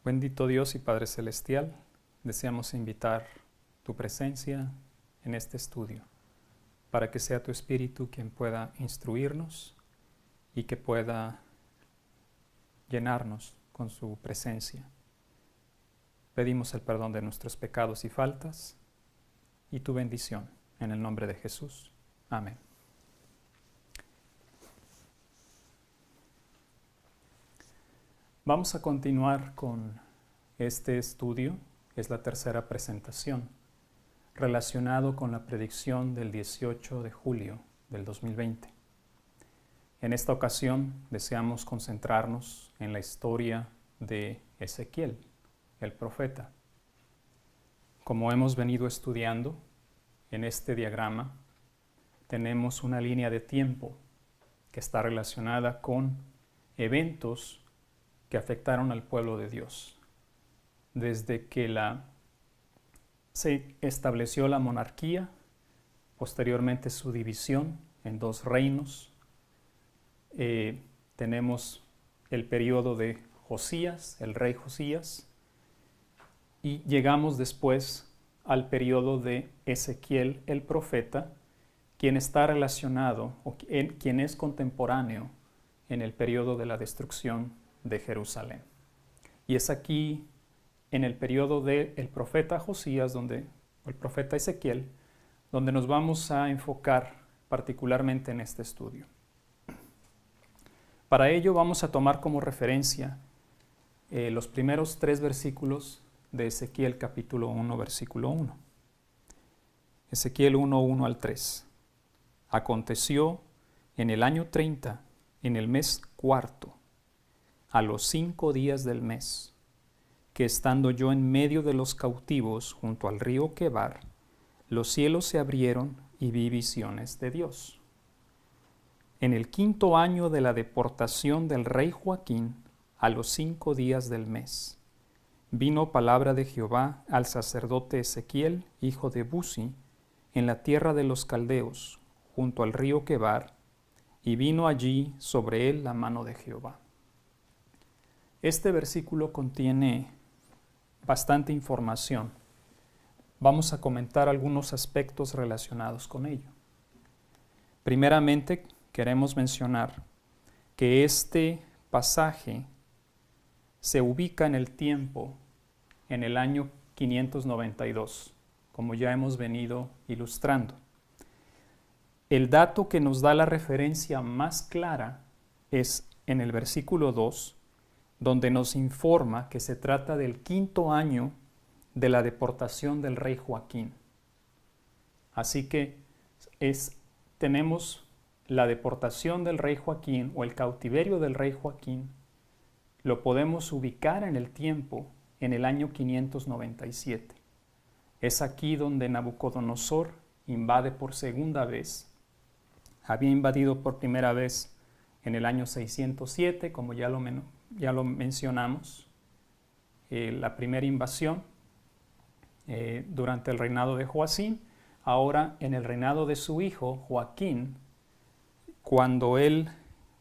Bendito Dios y Padre Celestial, deseamos invitar tu presencia en este estudio, para que sea tu Espíritu quien pueda instruirnos y que pueda llenarnos con su presencia. Pedimos el perdón de nuestros pecados y faltas y tu bendición en el nombre de Jesús. Amén. Vamos a continuar con este estudio, es la tercera presentación, relacionado con la predicción del 18 de julio del 2020. En esta ocasión deseamos concentrarnos en la historia de Ezequiel, el profeta. Como hemos venido estudiando en este diagrama, tenemos una línea de tiempo que está relacionada con eventos que afectaron al pueblo de Dios. Desde que se estableció la monarquía, posteriormente su división en dos reinos, tenemos el periodo de Josías, el rey Josías, y llegamos después al periodo de Ezequiel, el profeta, quien está relacionado, quien es contemporáneo en el periodo de la destrucción de Jerusalén. Y es aquí, en el periodo del profeta Josías, el profeta Ezequiel, donde nos vamos a enfocar particularmente en este estudio. Para ello vamos a tomar como referencia los primeros 3 versículos de Ezequiel capítulo 1, versículo 1. Ezequiel 1, 1 al 3. Aconteció en el año 30, en el mes cuarto, a los 5 días del mes, que estando yo en medio de los cautivos junto al río Quebar, los cielos se abrieron y vi visiones de Dios. En el 5º año de la deportación del rey Joaquín, a los 5 días del mes, vino palabra de Jehová al sacerdote Ezequiel, hijo de Buzi, en la tierra de los caldeos, junto al río Quebar, y vino allí sobre él la mano de Jehová. Este versículo contiene bastante información. Vamos a comentar algunos aspectos relacionados con ello. Primeramente, queremos mencionar que este pasaje se ubica en el tiempo, en el año 592, como ya hemos venido ilustrando. El dato que nos da la referencia más clara es en el versículo 2, donde nos informa que se trata del 5º año de la deportación del rey Joaquín. Así que tenemos la deportación del rey Joaquín o el cautiverio del rey Joaquín, lo podemos ubicar en el tiempo en el año 597. Es aquí donde Nabucodonosor invade por segunda vez. Había invadido por primera vez en el año 607, como ya lo mencionamos, la primera invasión durante el reinado de Joacim. Ahora en el reinado de su hijo Joaquín, cuando él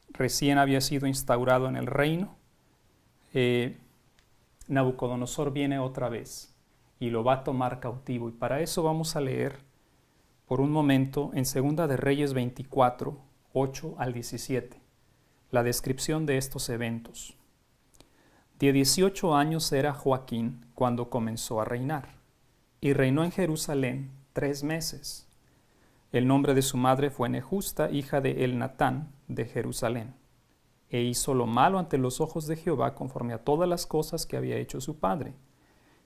recién había sido instaurado en el reino, Nabucodonosor viene otra vez y lo va a tomar cautivo. Y para eso vamos a leer por un momento en 2 de Reyes 24, 8 al 17, la descripción de estos eventos. De 18 años era Joaquín cuando comenzó a reinar, y reinó en Jerusalén 3 meses. El nombre de su madre fue Nehusta, hija de Elnatán, de Jerusalén. E hizo lo malo ante los ojos de Jehová conforme a todas las cosas que había hecho su padre.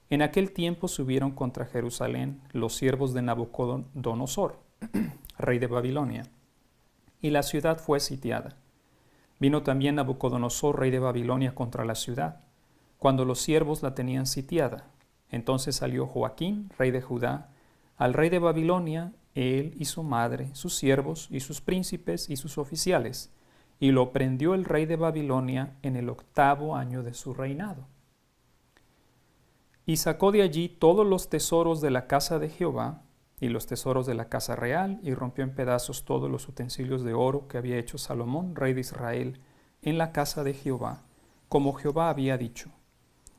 En aquel tiempo subieron contra Jerusalén los siervos de Nabucodonosor, rey de Babilonia, y la ciudad fue sitiada. Vino también Nabucodonosor, rey de Babilonia, contra la ciudad, cuando los siervos la tenían sitiada. Entonces salió Joaquín, rey de Judá, al rey de Babilonia, él y su madre, sus siervos y sus príncipes y sus oficiales, y lo prendió el rey de Babilonia en el 8º año de su reinado. Y sacó de allí todos los tesoros de la casa de Jehová y los tesoros de la casa real, y rompió en pedazos todos los utensilios de oro que había hecho Salomón, rey de Israel, en la casa de Jehová, como Jehová había dicho.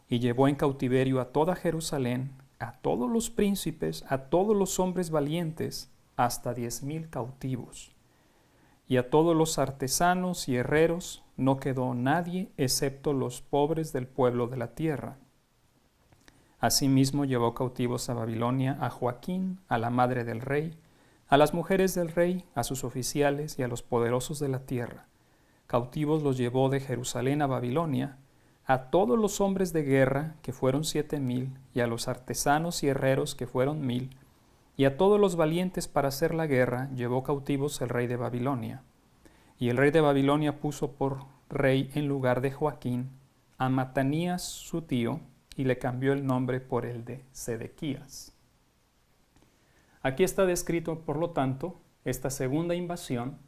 y llevó en cautiverio a toda Jerusalén, a todos los príncipes, a todos los hombres valientes, hasta 10,000 cautivos. Y a todos los artesanos y herreros no quedó nadie excepto los pobres del pueblo de la tierra. Asimismo llevó cautivos a Babilonia a Joaquín, a la madre del rey, a las mujeres del rey, a sus oficiales y a los poderosos de la tierra. Cautivos los llevó de Jerusalén a Babilonia, a todos los hombres de guerra, que fueron 7,000, y a los artesanos y herreros, que fueron 1,000, y a todos los valientes para hacer la guerra, llevó cautivos el rey de Babilonia. Y el rey de Babilonia puso por rey en lugar de Joaquín a Matanías su tío, y le cambió el nombre por el de Sedequías. Aquí está descrito, por lo tanto, esta segunda invasión,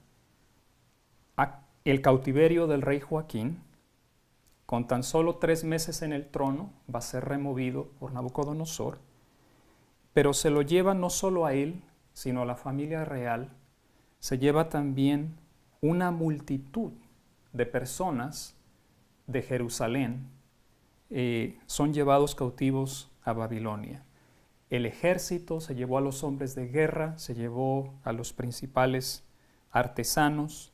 el cautiverio del rey Joaquín. Con tan solo 3 meses en el trono, va a ser removido por Nabucodonosor, pero se lo lleva no solo a él, sino a la familia real. Se lleva también una multitud de personas de Jerusalén, son llevados cautivos a Babilonia. El ejército se llevó a los hombres de guerra, se llevó a los principales artesanos.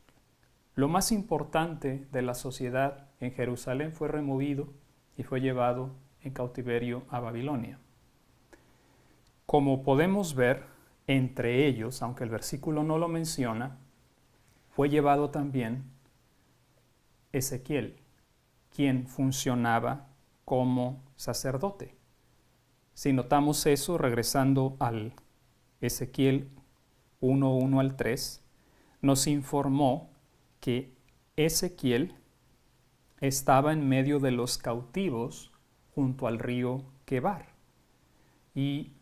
Lo más importante de la sociedad en Jerusalén fue removido y fue llevado en cautiverio a Babilonia. Como podemos ver, entre ellos, aunque el versículo no lo menciona, fue llevado también Ezequiel, quien funcionaba como sacerdote. Si notamos eso, regresando al Ezequiel 1:1 al 3, nos informó que Ezequiel estaba en medio de los cautivos junto al río Quebar. Y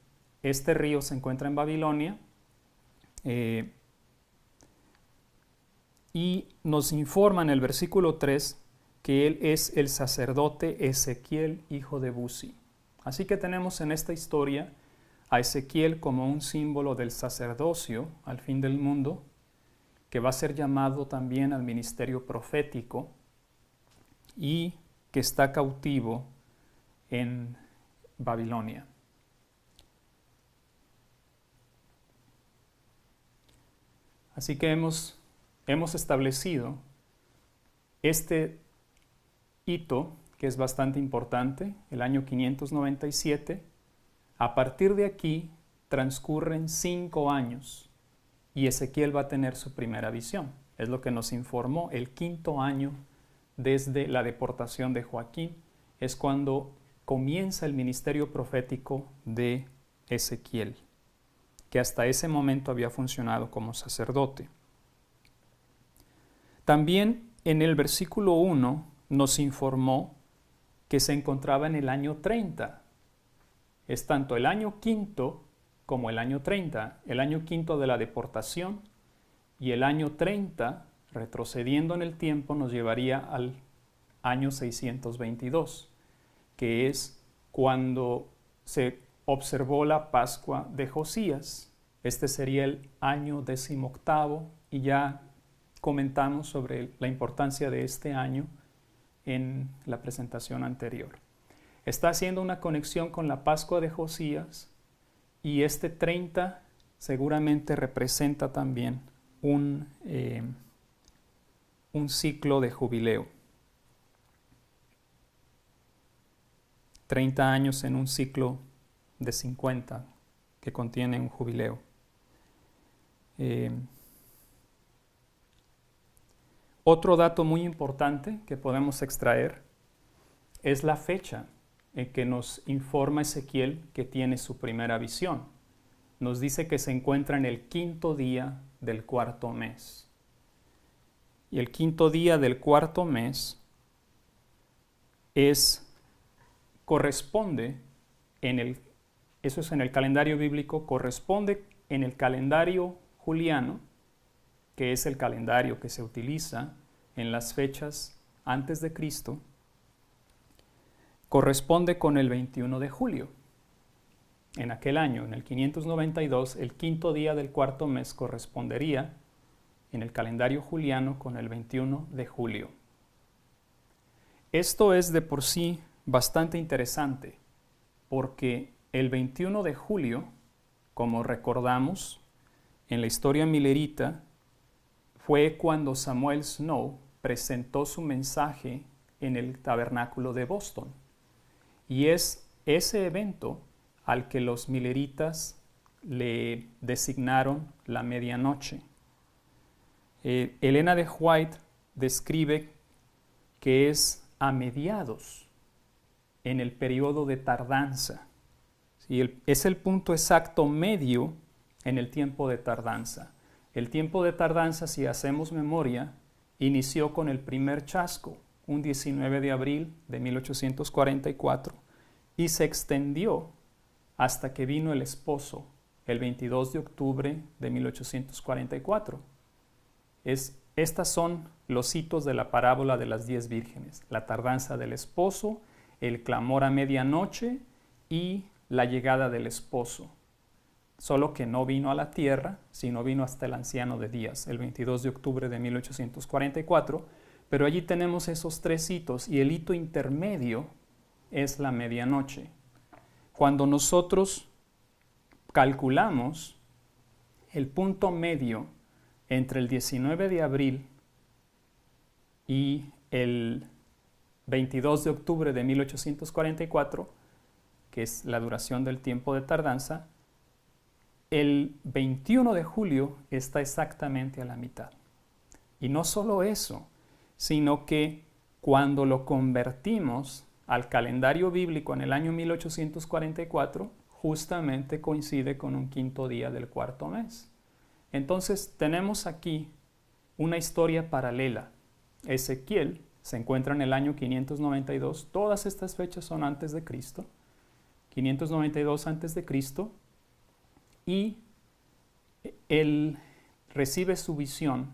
este río se encuentra en Babilonia, y nos informa en el versículo 3 que él es el sacerdote Ezequiel, hijo de Buzi. Así que tenemos en esta historia a Ezequiel como un símbolo del sacerdocio al fin del mundo, que va a ser llamado también al ministerio profético y que está cautivo en Babilonia. Así que hemos establecido este hito, que es bastante importante, el año 597. A partir de aquí transcurren 5 años y Ezequiel va a tener su primera visión. Es lo que nos informó. El 5.º año desde la deportación de Joaquín es cuando comienza el ministerio profético de Ezequiel, que hasta ese momento había funcionado como sacerdote. También en el versículo 1 nos informó que se encontraba en el año 30. Es tanto el año 5 como el año 30. El año 5 de la deportación y el año 30, retrocediendo en el tiempo, nos llevaría al año 622, que es cuando se observó la Pascua de Josías. Este sería el año 18º y ya comentamos sobre la importancia de este año en la presentación anterior. Está haciendo una conexión con la Pascua de Josías y este 30 seguramente representa también un ciclo de jubileo. 30 años en un ciclo de 50 que contiene un jubileo. Otro dato muy importante que podemos extraer es la fecha en que nos informa Ezequiel que tiene su primera visión. Nos dice que se encuentra en el 5.º día del 4.º mes. Y el 5.º día del 4.º mes corresponde eso es en el calendario bíblico, corresponde en el calendario juliano, que es el calendario que se utiliza en las fechas antes de Cristo, corresponde con el 21 de julio. En aquel año, en el 592, el 5.º día del 4.º mes correspondería en el calendario juliano con el 21 de julio. Esto es de por sí bastante interesante, porque el 21 de julio, como recordamos, en la historia milerita, fue cuando Samuel Snow presentó su mensaje en el tabernáculo de Boston. Y es ese evento al que los mileritas le designaron la medianoche. Elena de White describe que es a mediados en el periodo de tardanza. ¿Sí? Es el punto exacto medio en el tiempo de tardanza. El tiempo de tardanza, si hacemos memoria, inició con el primer chasco, un 19 de abril de 1844, y se extendió hasta que vino el esposo, el 22 de octubre de 1844. Estas son los hitos de la parábola de las 10 vírgenes: la tardanza del esposo, el clamor a medianoche y la llegada del esposo. Solo que no vino a la tierra, sino vino hasta el anciano de días, el 22 de octubre de 1844, pero allí tenemos esos tres hitos y el hito intermedio es la medianoche. Cuando nosotros calculamos el punto medio entre el 19 de abril y el 22 de octubre de 1844, que es la duración del tiempo de tardanza, el 21 de julio está exactamente a la mitad. Y no solo eso, sino que cuando lo convertimos al calendario bíblico en el año 1844, justamente coincide con un quinto día del cuarto mes. Entonces tenemos aquí una historia paralela. Ezequiel se encuentra en el año 592, todas estas fechas son antes de Cristo, 592 antes de Cristo, y él recibe su visión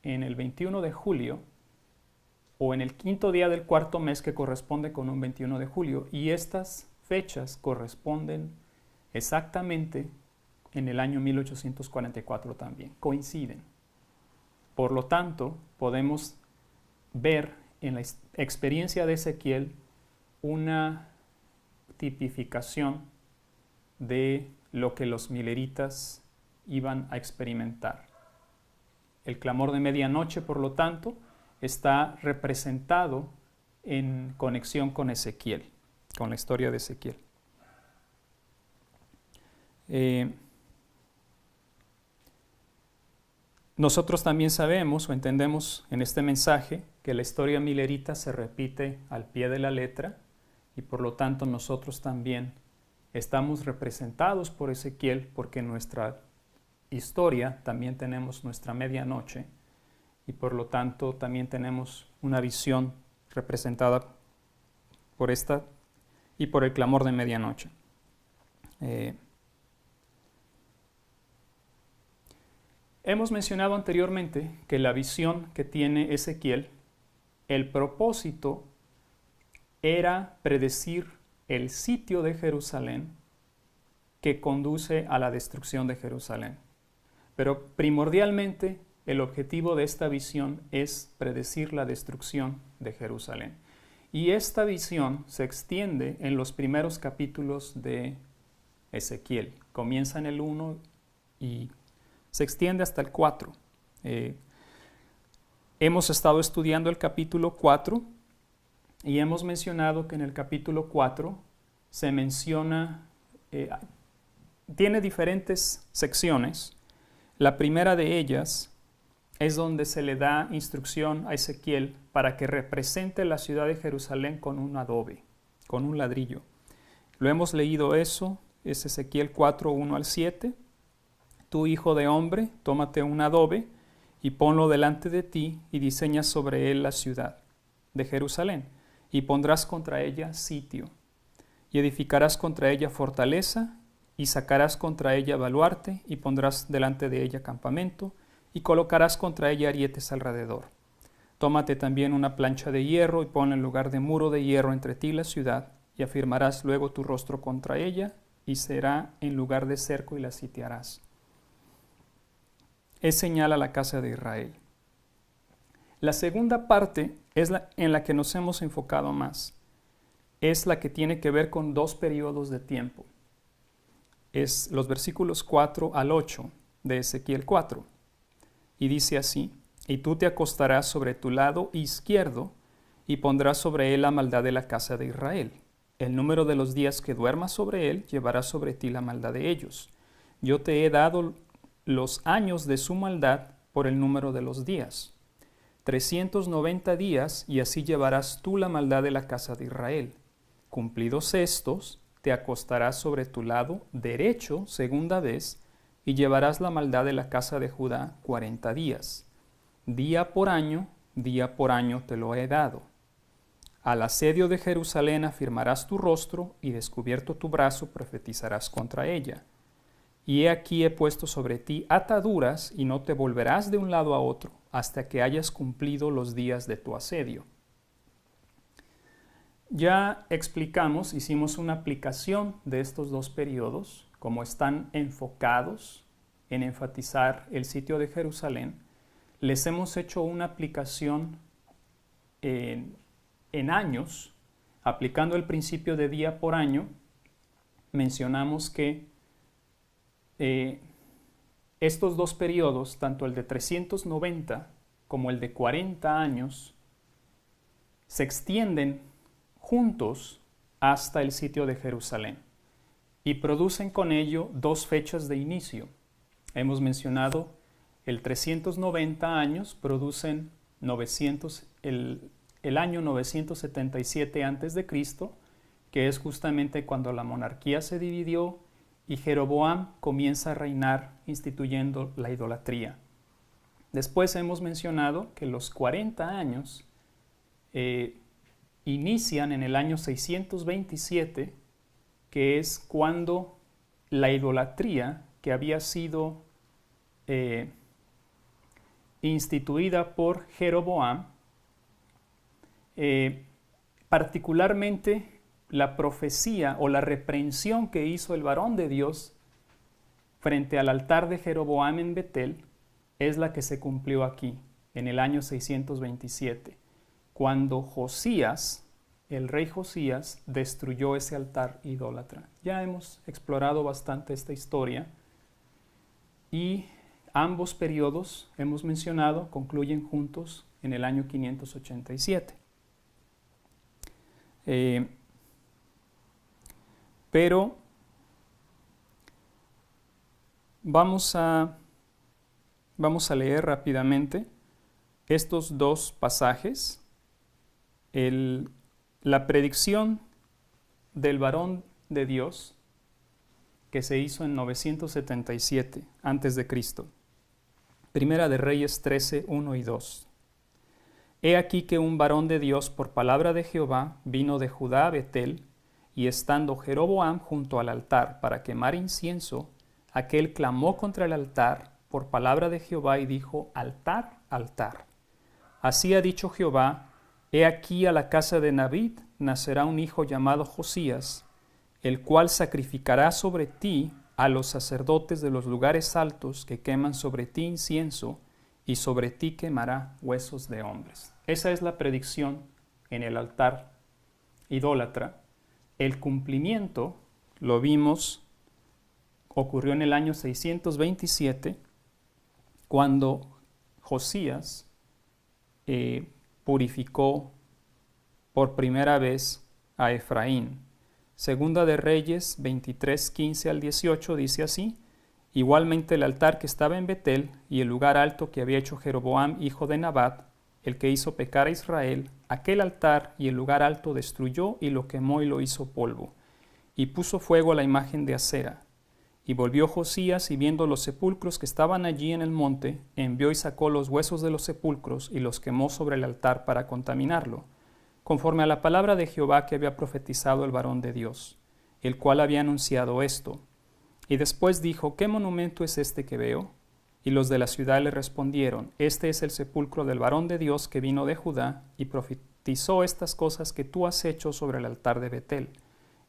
en el 21 de julio o en el quinto día del cuarto mes, que corresponde con un 21 de julio, y estas fechas corresponden exactamente en el año 1844 también, coinciden. Por lo tanto, podemos ver en la experiencia de Ezequiel una tipificación de lo que los mileritas iban a experimentar. El clamor de medianoche, por lo tanto, está representado en conexión con Ezequiel, con la historia de Ezequiel. Nosotros también sabemos o entendemos en este mensaje que la historia milerita se repite al pie de la letra y por lo tanto nosotros también estamos representados por Ezequiel, porque en nuestra historia también tenemos nuestra medianoche y por lo tanto también tenemos una visión representada por esta y por el clamor de medianoche. Hemos mencionado anteriormente que la visión que tiene Ezequiel, el propósito era predecir el sitio de Jerusalén que conduce a la destrucción de Jerusalén. Pero primordialmente el objetivo de esta visión es predecir la destrucción de Jerusalén. Y esta visión se extiende en los primeros capítulos de Ezequiel. Comienza en el 1 y se extiende hasta el 4. Hemos estado estudiando el capítulo 4 y hemos mencionado que en el capítulo 4 se menciona, tiene diferentes secciones. La primera de ellas es donde se le da instrucción a Ezequiel para que represente la ciudad de Jerusalén con un adobe, con un ladrillo. Lo hemos leído eso, es Ezequiel 4, 1 al 7. Tú, hijo de hombre, tómate un adobe y ponlo delante de ti y diseña sobre él la ciudad de Jerusalén y pondrás contra ella sitio y edificarás contra ella fortaleza y sacarás contra ella baluarte y pondrás delante de ella campamento y colocarás contra ella arietes alrededor. Tómate también una plancha de hierro y pon en lugar de muro de hierro entre ti y la ciudad y afirmarás luego tu rostro contra ella y será en lugar de cerco y la sitiarás. Es señal a la casa de Israel. La segunda parte es en la que nos hemos enfocado más. es la que tiene que ver con dos periodos de tiempo. Es los versículos 4 al 8 de Ezequiel 4. Y dice así: y tú te acostarás sobre tu lado izquierdo y pondrás sobre él la maldad de la casa de Israel. El número de los días que duermas sobre él llevará sobre ti la maldad de ellos. Yo te he dado los años de su maldad por el número de los días. 390 días, y así llevarás tú la maldad de la casa de Israel. Cumplidos estos, te acostarás sobre tu lado derecho segunda vez, y llevarás la maldad de la casa de Judá 40 días. Día por año te lo he dado. Al asedio de Jerusalén afirmarás tu rostro, y descubierto tu brazo profetizarás contra ella. Y he aquí he puesto sobre ti ataduras, y no te volverás de un lado a otro, hasta que hayas cumplido los días de tu asedio. Ya explicamos, hicimos una aplicación de estos dos periodos, como están enfocados en enfatizar el sitio de Jerusalén. Les hemos hecho una aplicación en años, aplicando el principio de día por año. Mencionamos que estos dos periodos, tanto el de 390 como el de 40 años, se extienden juntos hasta el sitio de Jerusalén y producen con ello dos fechas de inicio. Hemos mencionado el 390 años, producen el año 977 a.C., que es justamente cuando la monarquía se dividió y Jeroboam comienza a reinar instituyendo la idolatría. Después hemos mencionado que los 40 años inician en el año 627, que es cuando la idolatría que había sido instituida por Jeroboam, particularmente la profecía o la reprensión que hizo el varón de Dios frente al altar de Jeroboam en Betel, es la que se cumplió aquí, en el año 627, cuando Josías, el rey Josías, destruyó ese altar idólatra. Ya hemos explorado bastante esta historia y ambos periodos, hemos mencionado, concluyen juntos en el año 587. Pero vamos a leer rápidamente estos dos pasajes. La predicción del varón de Dios que se hizo en 977 a.C. Primera de Reyes 13, 1 y 2. He aquí que un varón de Dios por palabra de Jehová vino de Judá a Betel, y estando Jeroboam junto al altar para quemar incienso, aquél clamó contra el altar por palabra de Jehová y dijo: altar, altar. Así ha dicho Jehová: he aquí a la casa de David nacerá un hijo llamado Josías, el cual sacrificará sobre ti a los sacerdotes de los lugares altos que queman sobre ti incienso, y sobre ti quemará huesos de hombres. Esa es la predicción en el altar idólatra. El cumplimiento, lo vimos, ocurrió en el año 627, cuando Josías purificó por primera vez a Efraín. Segunda de Reyes 23, 15 al 18 dice así: igualmente el altar que estaba en Betel y el lugar alto que había hecho Jeroboam, hijo de Nabat, el que hizo pecar a Israel, aquel altar y el lugar alto destruyó y lo quemó y lo hizo polvo, y puso fuego a la imagen de Acera. Y volvió Josías, y viendo los sepulcros que estaban allí en el monte, envió y sacó los huesos de los sepulcros y los quemó sobre el altar para contaminarlo, conforme a la palabra de Jehová que había profetizado el varón de Dios, el cual había anunciado esto. Y después dijo: ¿qué monumento es este que veo? Y los de la ciudad le respondieron: este es el sepulcro del varón de Dios que vino de Judá y profetizó estas cosas que tú has hecho sobre el altar de Betel.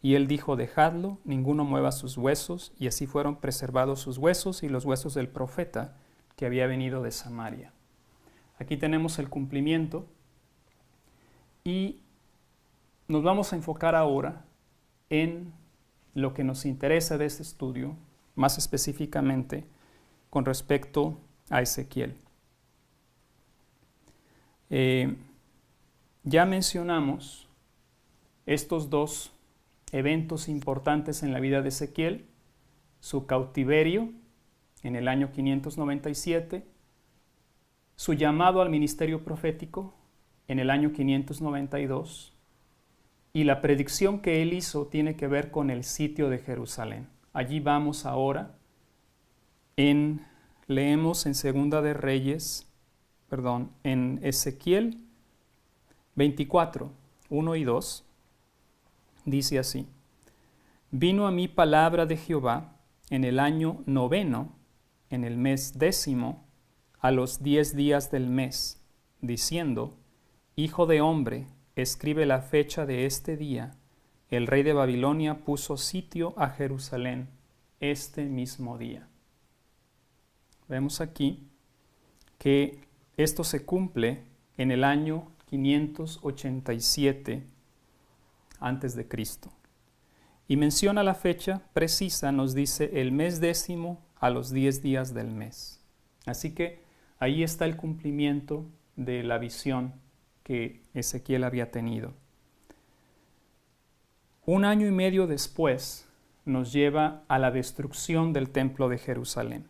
Y él dijo: dejadlo, ninguno mueva sus huesos. Y así fueron preservados sus huesos y los huesos del profeta que había venido de Samaria. Aquí tenemos el cumplimiento. Y nos vamos a enfocar ahora en lo que nos interesa de este estudio, más específicamente con respecto a Ezequiel. Ya mencionamos estos dos eventos importantes en la vida de Ezequiel: su cautiverio en el año 597, su llamado al ministerio profético en el año 592, y la predicción que él hizo tiene que ver con el sitio de Jerusalén. Allí vamos ahora. Leemos en en Ezequiel 24, 1 y 2, dice así: Vino a mí palabra de Jehová en el año 9, en el mes 10, a los 10 días del mes, diciendo: Hijo de hombre, escribe la fecha de este día. El rey de Babilonia puso sitio a Jerusalén este mismo día. Vemos aquí que esto se cumple en el año 587 antes de Cristo. Y menciona la fecha precisa, nos dice el mes 10 a los 10 días del mes. Así que ahí está el cumplimiento de la visión que Ezequiel había tenido. 1 año y medio después nos lleva a la destrucción del templo de Jerusalén.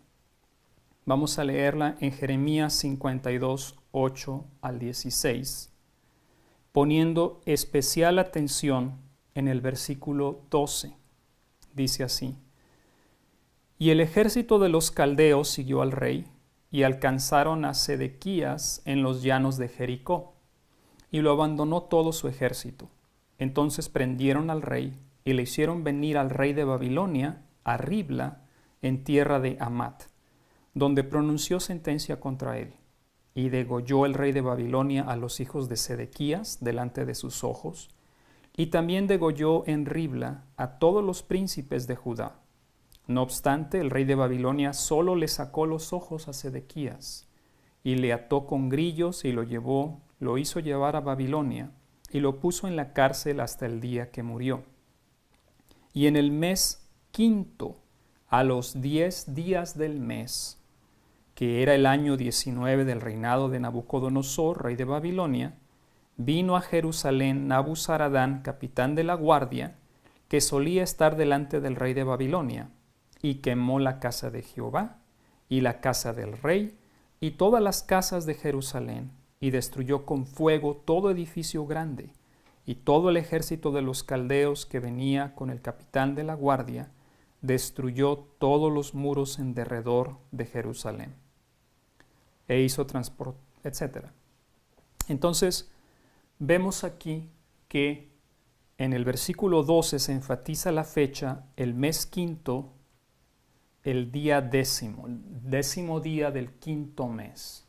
Vamos a leerla en Jeremías 52, 8 al 16, poniendo especial atención en el versículo 12. Dice así: Y el ejército de los caldeos siguió al rey, y alcanzaron a Sedequías en los llanos de Jericó, y lo abandonó todo su ejército. Entonces prendieron al rey, y le hicieron venir al rey de Babilonia a Ribla, en tierra de Amat, donde pronunció sentencia contra él. Y degolló el rey de Babilonia a los hijos de Sedequías delante de sus ojos, y también degolló en Ribla a todos los príncipes de Judá. No obstante, el rey de Babilonia solo le sacó los ojos a Sedequías, y le ató con grillos y lo hizo llevar a Babilonia, y lo puso en la cárcel hasta el día que murió. Y en el mes 5, a los 10 días del mes, que era el año 19 del reinado de Nabucodonosor, rey de Babilonia, vino a Jerusalén Nabuzaradán, capitán de la guardia, que solía estar delante del rey de Babilonia, y quemó la casa de Jehová, y la casa del rey, y todas las casas de Jerusalén, y destruyó con fuego todo edificio grande, y todo el ejército de los caldeos que venía con el capitán de la guardia, destruyó todos los muros en derredor de Jerusalén, e hizo transporte, etc. Entonces, vemos aquí que en el versículo 12 se enfatiza la fecha, el mes 5, el día 10º, el 10º día del 5º mes.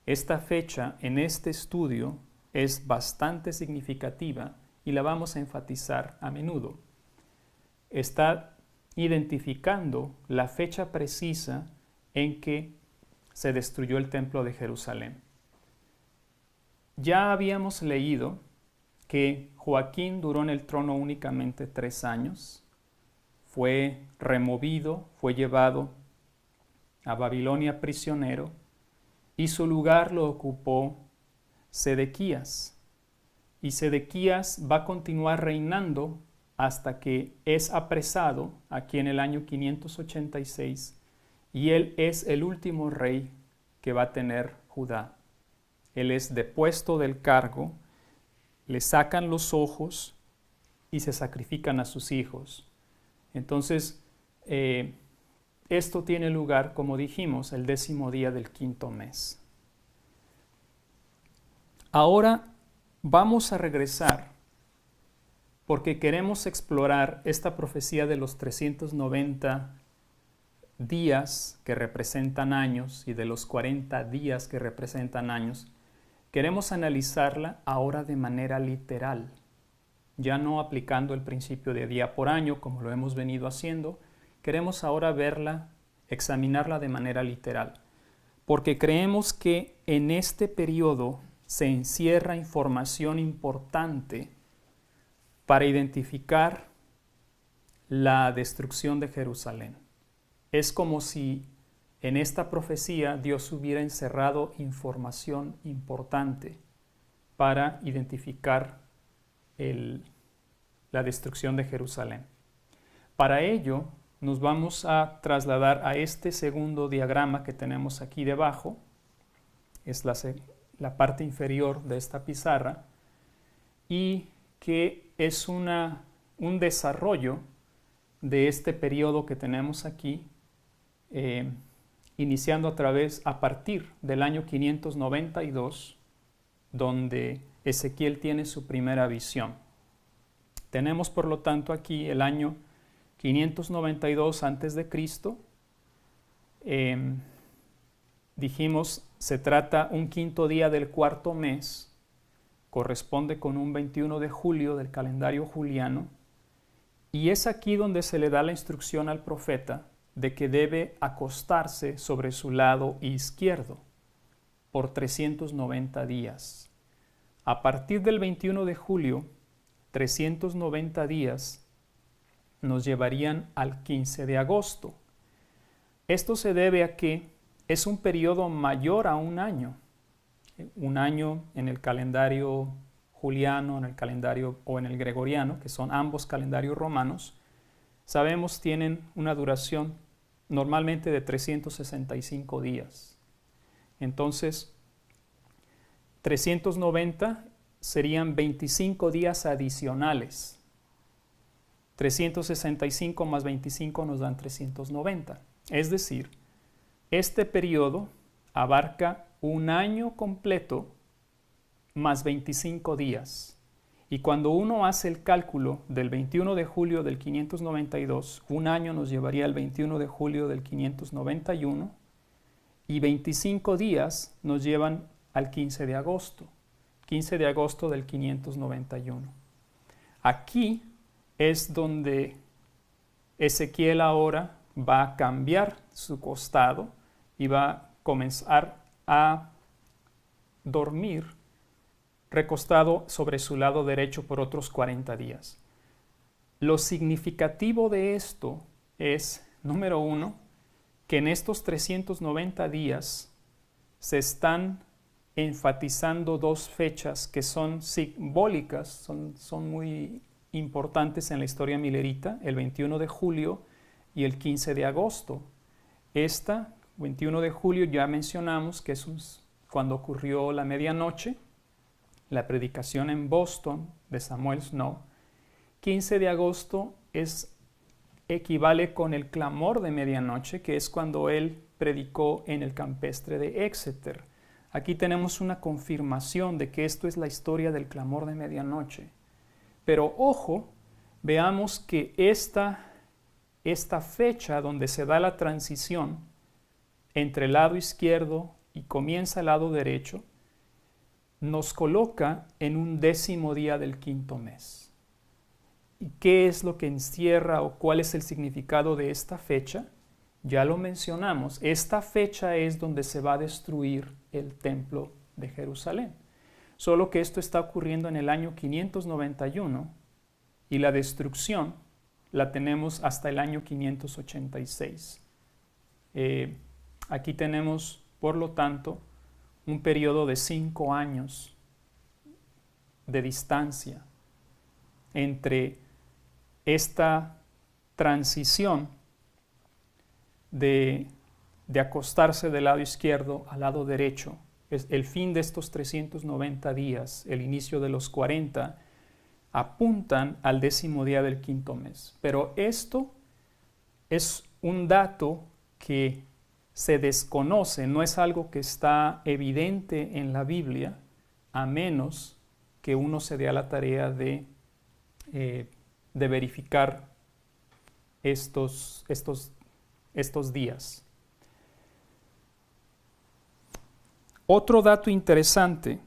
Esta fecha en este estudio es bastante significativa y la vamos a enfatizar a menudo. Está identificando la fecha precisa en que se destruyó el templo de Jerusalén. Ya habíamos leído que Joaquín duró en el trono únicamente 3 años, fue removido, fue llevado a Babilonia prisionero, y su lugar lo ocupó Sedequías. Y Sedequías va a continuar reinando hasta que es apresado aquí en el año 586, y él es el último rey que va a tener Judá. Él es depuesto del cargo, le sacan los ojos y se sacrifican a sus hijos. Entonces, esto tiene lugar, como dijimos, el 10º día del 5º mes. Ahora vamos a regresar porque queremos explorar esta profecía de los 390 días que representan años y de los 40 días que representan años. Queremos analizarla ahora de manera literal, ya no aplicando el principio de día por año como lo hemos venido haciendo. Queremos ahora verla, examinarla de manera literal, porque creemos que en este periodo se encierra información importante para identificar la destrucción de Jerusalén. Es como si en esta profecía Dios hubiera encerrado información importante para identificar la destrucción de Jerusalén. Para ello, nos vamos a trasladar a este segundo diagrama que tenemos aquí debajo. Es la parte inferior de esta pizarra y que es un desarrollo de este periodo que tenemos aquí, iniciando a partir del año 592, donde Ezequiel tiene su primera visión. Tenemos, por lo tanto, aquí el año 592 antes de Cristo. Dijimos, se trata un quinto día del cuarto mes, corresponde con un 21 de julio del calendario juliano, y es aquí donde se le da la instrucción al profeta de que debe acostarse sobre su lado izquierdo por 390 días. A partir del 21 de julio, 390 días nos llevarían al 15 de agosto. Esto se debe a que es un periodo mayor a un año en el calendario juliano, en el calendario o en el gregoriano, que son ambos calendarios romanos. Sabemos tienen una duración normalmente de 365 días. Entonces, 390 serían 25 días adicionales. 365 más 25 nos dan 390. Es decir, este periodo abarca un año completo más 25 días. Y cuando uno hace el cálculo del 21 de julio del 592, un año nos llevaría al 21 de julio del 591 y 25 días nos llevan al 15 de agosto. 15 de agosto del 591. Aquí es donde Ezequiel ahora va a cambiar su costado y va a comenzar a dormir recostado sobre su lado derecho por otros 40 días. Lo significativo de esto es, número uno, que en estos 390 días se están enfatizando dos fechas que son simbólicas, son muy importantes en la historia milerita, el 21 de julio y el 15 de agosto. Esta, 21 de julio, ya mencionamos que es cuando ocurrió la medianoche, la predicación en Boston de Samuel Snow. 15 de agosto equivale con el clamor de medianoche, que es cuando él predicó en el campestre de Exeter. Aquí tenemos una confirmación de que esto es la historia del clamor de medianoche. Pero ojo, veamos que esta fecha donde se da la transición entre el lado izquierdo y comienza el lado derecho, nos coloca en un 10º día del quinto mes. ¿Y qué es lo que encierra o cuál es el significado de esta fecha? Ya lo mencionamos, esta fecha es donde se va a destruir el templo de Jerusalén. Solo que esto está ocurriendo en el año 591 y la destrucción la tenemos hasta el año 586. Aquí tenemos, por lo tanto, un periodo de 5 años de distancia entre esta transición de acostarse del lado izquierdo al lado derecho. Es el fin de estos 390 días, el inicio de los 40, apuntan al 10º día del quinto mes. Pero esto es un dato que se desconoce, no es algo que está evidente en la Biblia, a menos que uno se dé a la tarea de verificar estos días. Otro dato interesante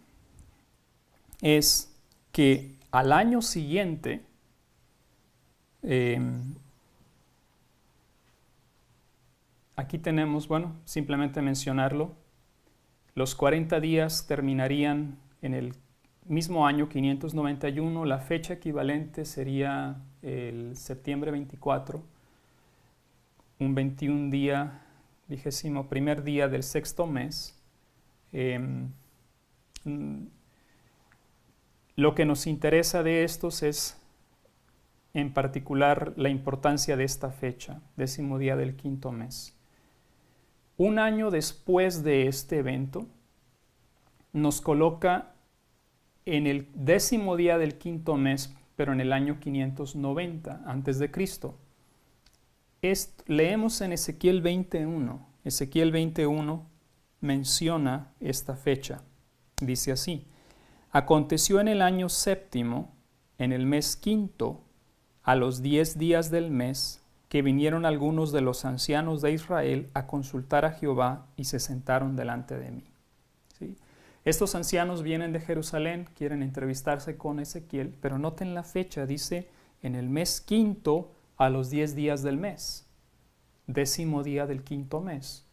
es que al año siguiente, aquí tenemos, simplemente mencionarlo, los 40 días terminarían en el mismo año 591, la fecha equivalente sería el septiembre 24, un 21 día, 21º día del sexto mes. Lo que nos interesa de estos es en particular la importancia de esta fecha, 10º día del quinto mes. Un año después de este evento, nos coloca en el 10º día del quinto mes, pero en el año 590 antes de Cristo. Leemos en Ezequiel 21. Ezequiel 21 menciona esta fecha. Dice así: aconteció en el año séptimo, en el mes quinto, a los 10 días del mes, que vinieron algunos de los ancianos de Israel a consultar a Jehová y se sentaron delante de mí. ¿Sí? Estos ancianos vienen de Jerusalén, quieren entrevistarse con Ezequiel, pero noten la fecha, dice en el mes quinto a los 10 días del mes, 10º día del quinto mes.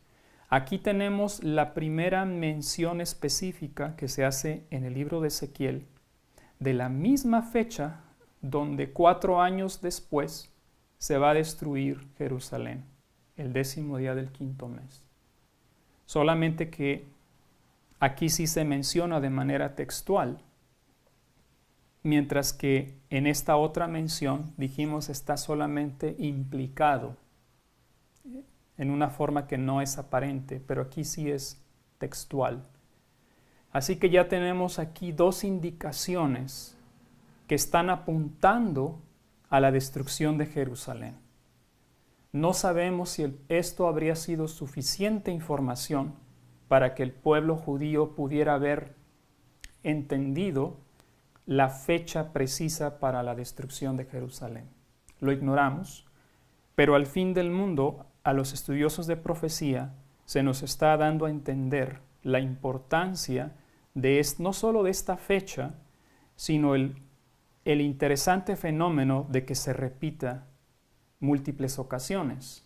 Aquí tenemos la primera mención específica que se hace en el libro de Ezequiel de la misma fecha donde 4 años después se va a destruir Jerusalén, el 10º día del quinto mes. Solamente que aquí sí se menciona de manera textual, mientras que en esta otra mención, dijimos, está solamente implicado en una forma que no es aparente, pero aquí sí es textual. Así que ya tenemos aquí 2 indicaciones que están apuntando a la destrucción de Jerusalén. No sabemos si esto habría sido suficiente información para que el pueblo judío pudiera haber entendido la fecha precisa para la destrucción de Jerusalén. Lo ignoramos, pero al fin del mundo, a los estudiosos de profecía se nos está dando a entender la importancia de no solo de esta fecha, sino el interesante fenómeno de que se repita múltiples ocasiones.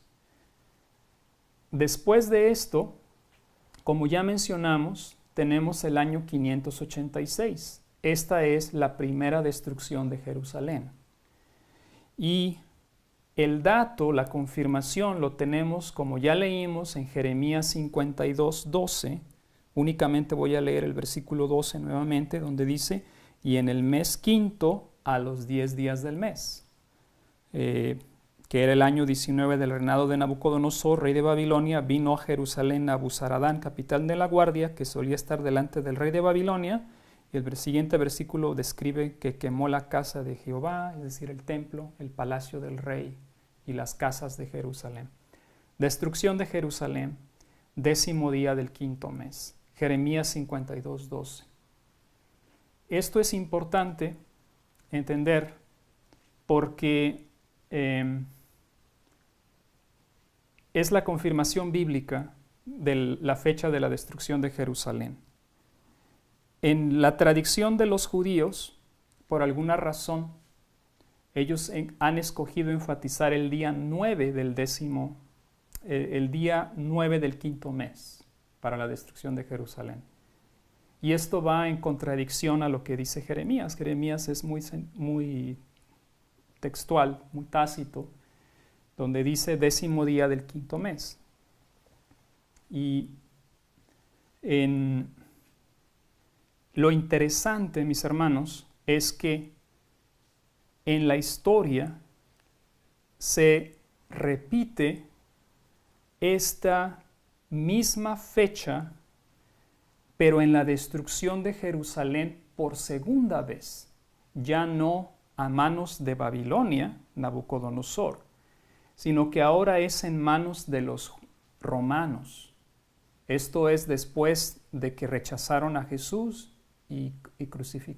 Después de esto, como ya mencionamos, tenemos el año 586. Esta es la primera destrucción de Jerusalén. Y el dato, la confirmación, lo tenemos, como ya leímos, en Jeremías 52:12. Únicamente voy a leer el versículo 12 nuevamente, donde dice: y en el mes quinto, a los 10 días del mes, que era el año 19 del reinado de Nabucodonosor, rey de Babilonia, vino a Jerusalén Nabuzaradán, capitán de la guardia, que solía estar delante del rey de Babilonia. Y el siguiente versículo describe que quemó la casa de Jehová, es decir, el templo, el palacio del rey y las casas de Jerusalén. Destrucción de Jerusalén, 10º día del quinto mes. Jeremías 52:12. Esto es importante entender porque es la confirmación bíblica de la fecha de la destrucción de Jerusalén. En la tradición de los judíos, por alguna razón, ellos han escogido enfatizar el día 9 del el día 9 del quinto mes para la destrucción de Jerusalén. Y esto va en contradicción a lo que dice Jeremías. Jeremías es muy textual, muy tácito, donde dice 10º día del quinto mes. Y lo interesante, mis hermanos, es que en la historia se repite esta misma fecha, pero en la destrucción de Jerusalén por segunda vez, ya no a manos de Babilonia, Nabucodonosor, sino que ahora es en manos de los romanos. Esto es después de que rechazaron a Jesús y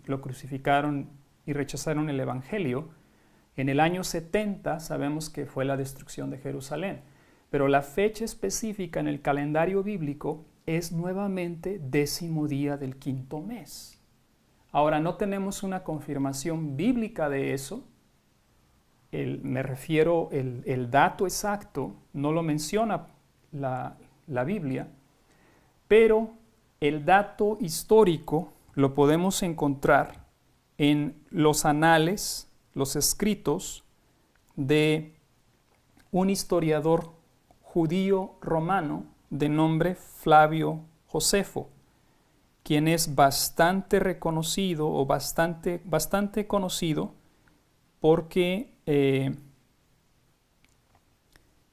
lo crucificaron y rechazaron el Evangelio. En el año 70 sabemos que fue la destrucción de Jerusalén, pero la fecha específica en el calendario bíblico es nuevamente 10º día del quinto mes. Ahora, no tenemos una confirmación bíblica de eso. Me refiero, el dato exacto no lo menciona la Biblia, pero el dato histórico lo podemos encontrar en los anales, los escritos de un historiador judío romano de nombre Flavio Josefo, quien es bastante reconocido o bastante conocido porque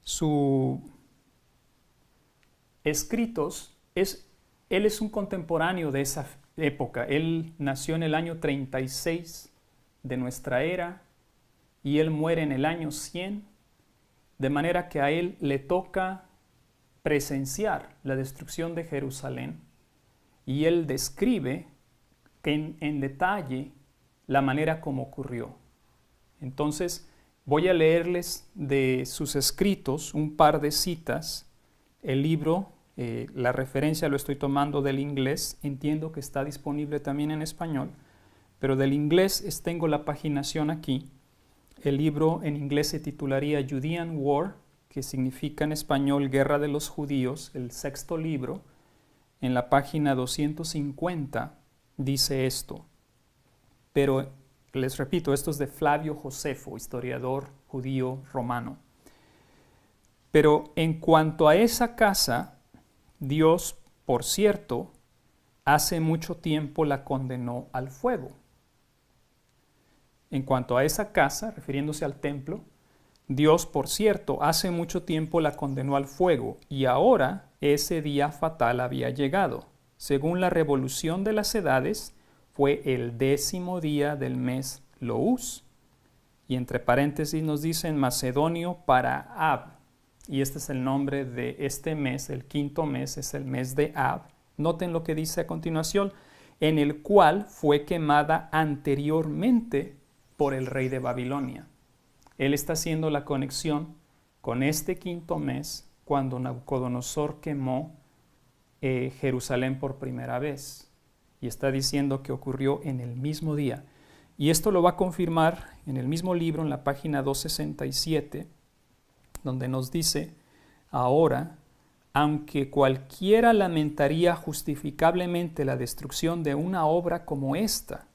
sus escritos, él es un contemporáneo de esa época. Él nació en el año 36 de nuestra era y él muere en el año 100, de manera que a él le toca presenciar la destrucción de Jerusalén y él describe en detalle la manera como ocurrió. Entonces, voy a leerles de sus escritos un par de citas. El libro, la referencia lo estoy tomando del inglés, entiendo que está disponible también en español, pero del inglés tengo la paginación aquí. El libro en inglés se titularía Judean War, que significa en español Guerra de los Judíos, el sexto libro. En la página 250 dice esto, pero les repito, esto es de Flavio Josefo, historiador judío romano. Pero en cuanto a esa casa, Dios, por cierto, hace mucho tiempo la condenó al fuego. En cuanto a esa casa, refiriéndose al templo, Dios, por cierto, hace mucho tiempo la condenó al fuego y ahora ese día fatal había llegado. Según la revolución de las edades, fue el 10º día del mes Loús. Y entre paréntesis nos dicen Macedonio para Ab. Y este es el nombre de este mes, el 5º mes es el mes de Ab. Noten lo que dice a continuación, en el cual fue quemada anteriormente por el rey de Babilonia. Él está haciendo la conexión con este 5º mes cuando Nabucodonosor quemó Jerusalén por primera vez. Y está diciendo que ocurrió en el mismo día. Y esto lo va a confirmar en el mismo libro, en la página 267, donde nos dice, ahora, aunque cualquiera lamentaría justificablemente la destrucción de una obra como esta,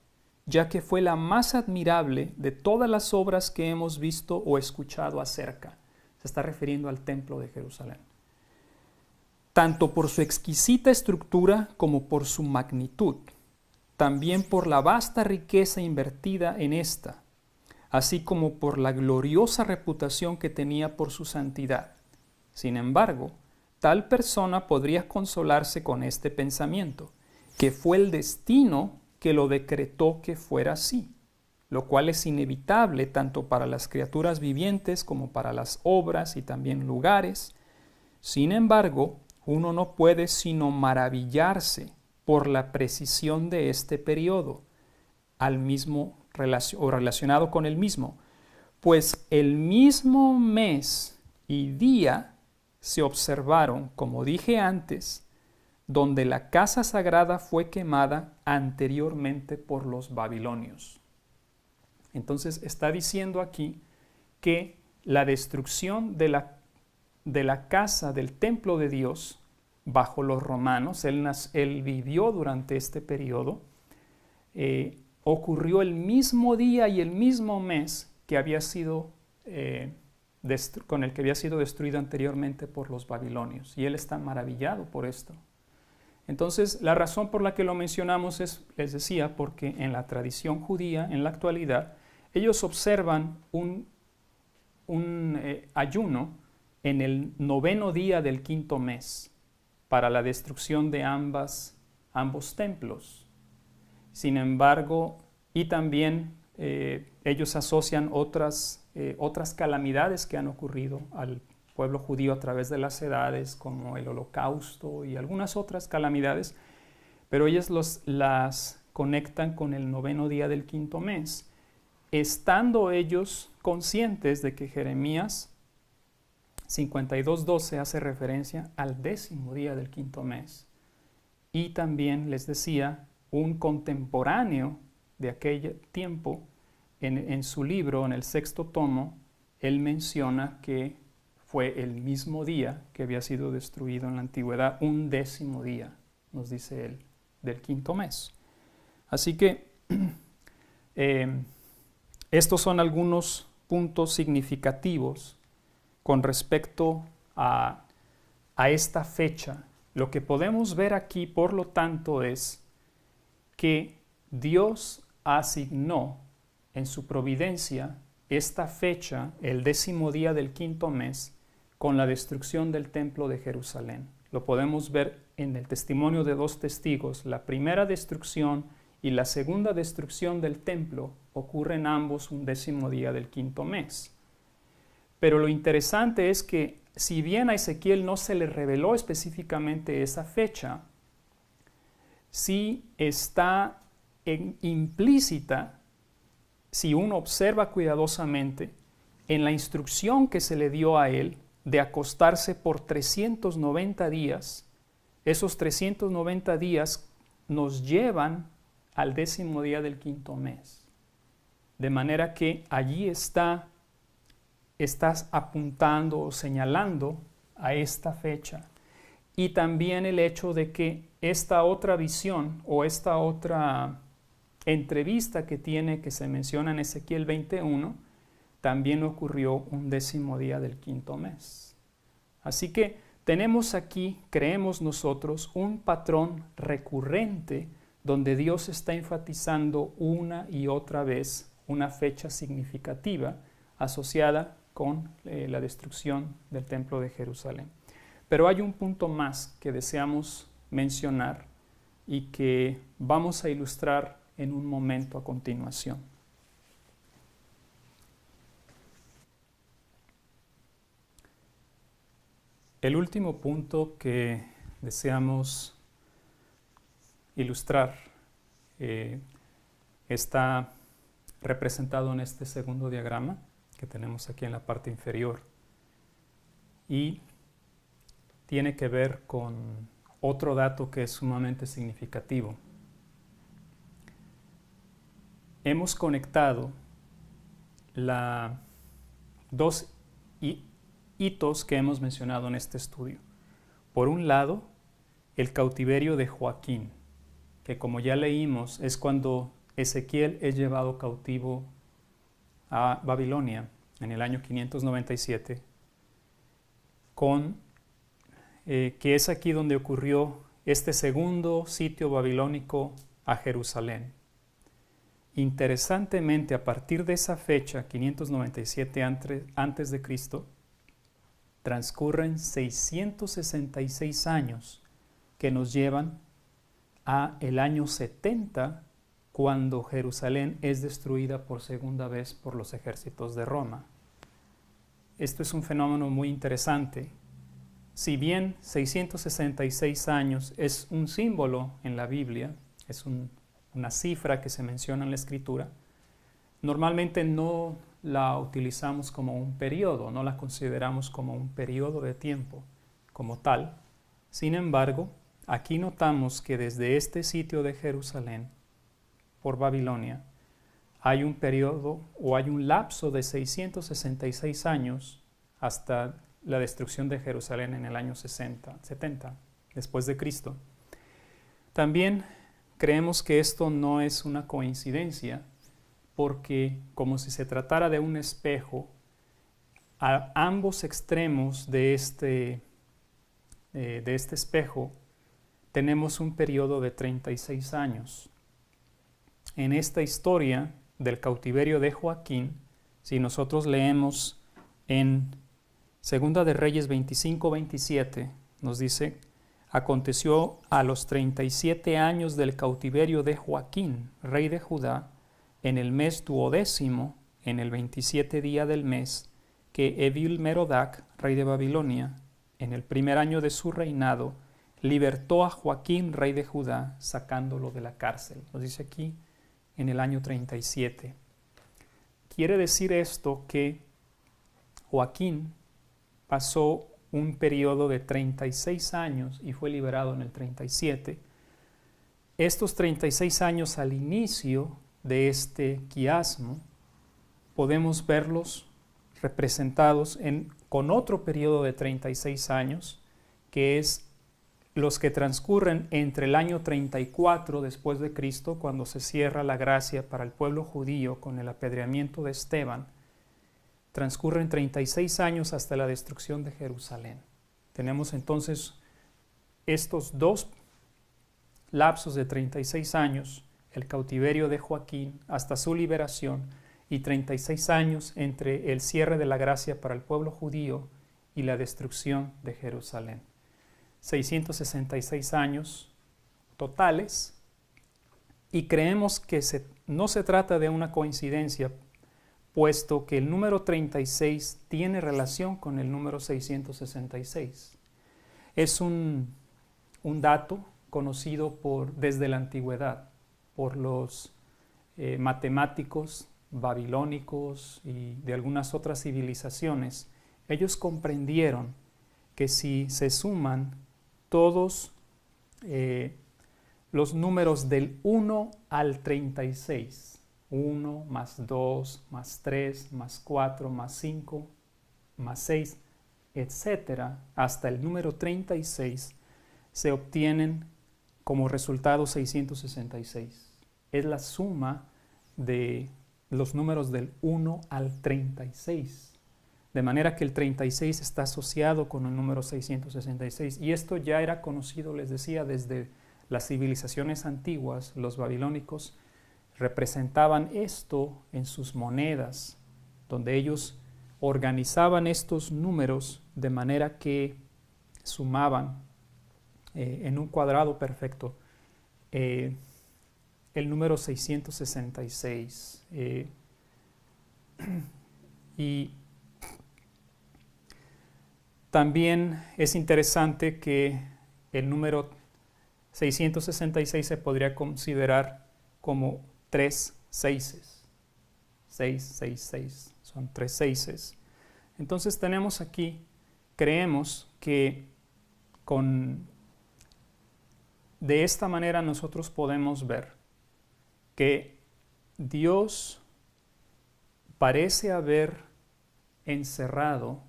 ya que fue la más admirable de todas las obras que hemos visto o escuchado acerca. Se está refiriendo al templo de Jerusalén. Tanto por su exquisita estructura como por su magnitud, también por la vasta riqueza invertida en esta, así como por la gloriosa reputación que tenía por su santidad. Sin embargo, tal persona podría consolarse con este pensamiento, que fue el destino que lo decretó que fuera así, lo cual es inevitable tanto para las criaturas vivientes como para las obras y también lugares. Sin embargo, uno no puede sino maravillarse por la precisión de este periodo, al mismo o relacionado con el mismo, pues el mismo mes y día se observaron, como dije antes, donde la casa sagrada fue quemada anteriormente por los babilonios. Entonces está diciendo aquí que la destrucción de la casa del templo de Dios bajo los romanos, él vivió durante este periodo, ocurrió el mismo día y el mismo mes que había sido con el que había sido destruido anteriormente por los babilonios, y él está maravillado por esto. Entonces, la razón por la que lo mencionamos es, les decía, porque en la tradición judía, en la actualidad, ellos observan un ayuno en el 9º día del 5º mes para la destrucción de ambos templos. Sin embargo, y también ellos asocian otras calamidades que han ocurrido al pueblo judío a través de las edades, como el Holocausto y algunas otras calamidades, pero ellos las conectan con el 9º día del 5º mes, estando ellos conscientes de que Jeremías 52:12 hace referencia al 10º día del 5º mes. Y también les decía, un contemporáneo de aquel tiempo, en su libro, en el 6º tomo, él menciona que fue el mismo día que había sido destruido en la antigüedad, un 10º día, nos dice él, del 5º mes. Así que estos son algunos puntos significativos con respecto a esta fecha. Lo que podemos ver aquí, por lo tanto, es que Dios asignó en su providencia esta fecha, el 10º día del 5º mes, con la destrucción del templo de Jerusalén. Lo podemos ver en el testimonio de 2 testigos. La primera destrucción y la segunda destrucción del templo ocurren ambos un 10º día del 5º mes. Pero lo interesante es que si bien a Ezequiel no se le reveló específicamente esa fecha, sí está implícita, si uno observa cuidadosamente, en la instrucción que se le dio a él de acostarse por 390 días. Esos 390 días nos llevan al 10º día del 5º mes. De manera que allí estás apuntando o señalando a esta fecha. Y también el hecho de que esta otra visión o esta otra entrevista que se menciona en Ezequiel 21, también ocurrió un 10º día del 5º mes. Así que tenemos aquí, creemos nosotros, un patrón recurrente donde Dios está enfatizando una y otra vez una fecha significativa asociada con la destrucción del templo de Jerusalén. Pero hay un punto más que deseamos mencionar y que vamos a ilustrar en un momento a continuación. El último punto que deseamos ilustrar está representado en este segundo diagrama que tenemos aquí en la parte inferior y tiene que ver con otro dato que es sumamente significativo. Hemos conectado dos hitos que hemos mencionado en este estudio. Por un lado, el cautiverio de Joaquín, que como ya leímos es cuando Ezequiel es llevado cautivo a Babilonia en el año 597, que es aquí donde ocurrió este segundo sitio babilónico a Jerusalén. Interesantemente, a partir de esa fecha, 597 antes de Cristo, transcurren 666 años que nos llevan a el año 70, cuando Jerusalén es destruida por segunda vez por los ejércitos de Roma. Esto es un fenómeno muy interesante. Si bien 666 años es un símbolo en la Biblia, es una cifra que se menciona en la Escritura, normalmente no la utilizamos como un periodo, no la consideramos como un periodo de tiempo como tal. Sin embargo, aquí notamos que desde este sitio de Jerusalén por Babilonia hay un periodo o hay un lapso de 666 años hasta la destrucción de Jerusalén en el año 70 después de Cristo. También creemos que esto no es una coincidencia, porque como si se tratara de un espejo, a ambos extremos de este espejo tenemos un periodo de 36 años. En esta historia del cautiverio de Joaquín, si nosotros leemos en Segunda de Reyes 25-27, nos dice: aconteció a los 37 años del cautiverio de Joaquín, rey de Judá, en el mes 12º, en el 27 día del mes, que Evil-Merodach, rey de Babilonia, en el primer año de su reinado, libertó a Joaquín, rey de Judá, sacándolo de la cárcel. Nos dice aquí, en el año 37. Quiere decir esto que Joaquín pasó un periodo de 36 años y fue liberado en el 37. Estos 36 años al inicio de este quiasmo podemos verlos representados con otro periodo de 36 años, que es los que transcurren entre el año 34 después de Cristo, cuando se cierra la gracia para el pueblo judío con el apedreamiento de Esteban, transcurren 36 años hasta la destrucción de Jerusalén. Tenemos entonces estos dos lapsos de 36 años, el cautiverio de Joaquín hasta su liberación, y 36 años entre el cierre de la gracia para el pueblo judío y la destrucción de Jerusalén. 666 años totales, y creemos que no se trata de una coincidencia, puesto que el número 36 tiene relación con el número 666. Es un dato conocido desde la antigüedad por los matemáticos babilónicos y de algunas otras civilizaciones. Ellos comprendieron que si se suman todos los números del 1 al 36, 1 más 2 más 3 más 4 más 5 más 6, etcétera, hasta el número 36, se obtienen como resultado 666. Es la suma de los números del 1 al 36. De manera que el 36 está asociado con el número 666. Y esto ya era conocido, les decía, desde las civilizaciones antiguas. Los babilónicos representaban esto en sus monedas, donde ellos organizaban estos números de manera que sumaban en un cuadrado perfecto el número 666. Y también es interesante que el número 666 se podría considerar como 3 seises. 666, son 3 seises. Entonces tenemos aquí, creemos que de esta manera nosotros podemos ver que Dios parece haber encerrado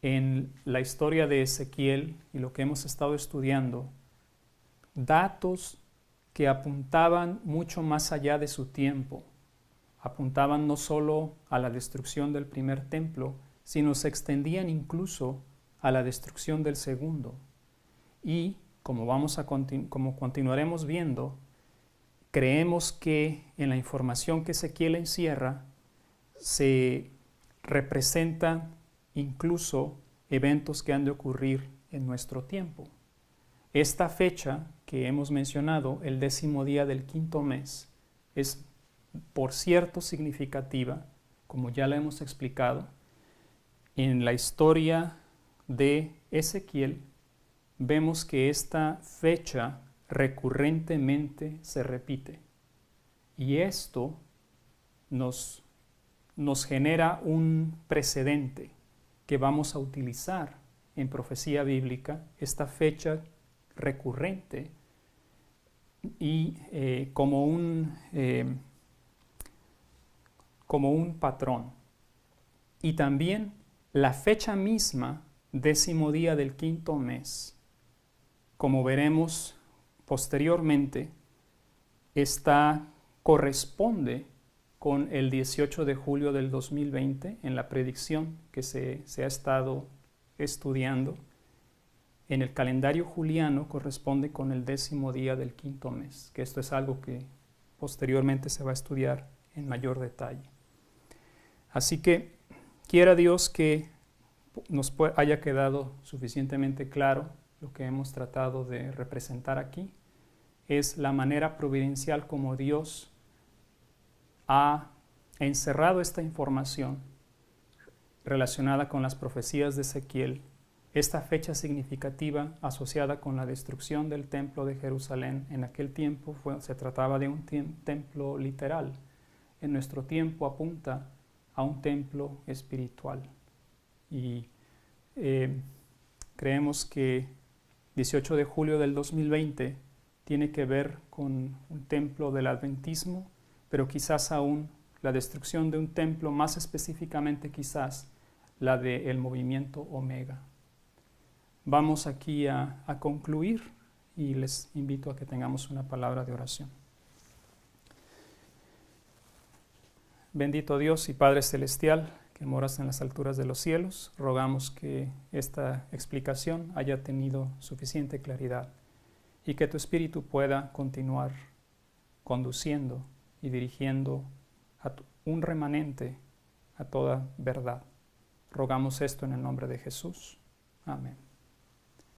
en la historia de Ezequiel y lo que hemos estado estudiando, datos que apuntaban mucho más allá de su tiempo. Apuntaban no solo a la destrucción del primer templo, sino se extendían incluso a la destrucción del segundo. Y como continuaremos viendo, creemos que en la información que Ezequiel encierra se representan incluso eventos que han de ocurrir en nuestro tiempo. Esta fecha que hemos mencionado, el 10º día del 5º mes, es por cierto significativa, como ya la hemos explicado. En la historia de Ezequiel vemos que esta fecha recurrentemente se repite, y esto nos genera un precedente que vamos a utilizar en profecía bíblica, esta fecha recurrente, y como un patrón. Y también la fecha misma, 10º día del 5º mes, como veremos posteriormente, corresponde con el 18 de julio del 2020 en la predicción que se ha estado estudiando. En el calendario juliano corresponde con el 10º día del 5º mes, que esto es algo que posteriormente se va a estudiar en mayor detalle. Así que quiera Dios que nos haya quedado suficientemente claro lo que hemos tratado de representar aquí. Es la manera providencial como Dios ha encerrado esta información relacionada con las profecías de Ezequiel, esta fecha significativa asociada con la destrucción del templo de Jerusalén. En aquel tiempo se trataba de un templo literal. En nuestro tiempo apunta a un templo espiritual. Y creemos que 18 de julio del 2020 tiene que ver con un templo del adventismo, pero quizás aún la destrucción de un templo, más específicamente quizás la del movimiento Omega. vamos aquí a concluir y les invito a que tengamos una palabra de oración. Bendito Dios y Padre Celestial, que moras en las alturas de los cielos, rogamos que esta explicación haya tenido suficiente claridad y que tu Espíritu pueda continuar conduciendo y dirigiendo a un remanente a toda verdad. Rogamos esto en el nombre de Jesús. Amén.